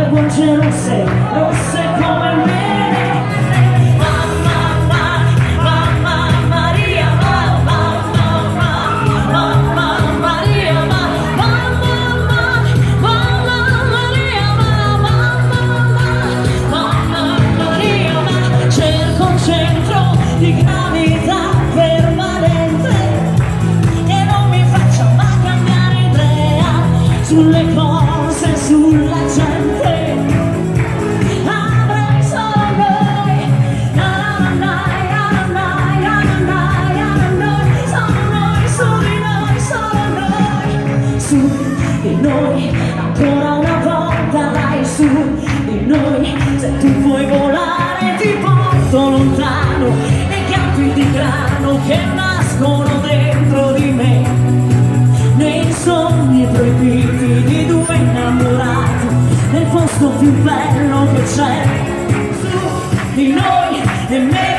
guance rosse, rosse come me. Di gravità permanente e non mi faccia mai cambiare idea sulle cose, sulla gente. Avrei solo noi, solo noi, su di noi, ancora una volta dai, su di noi. Se tu vuoi volare ti porto lontano di grano che nascono dentro di me, nei sogni proibiti di due innamorati, nel posto più bello che c'è, su di noi e me.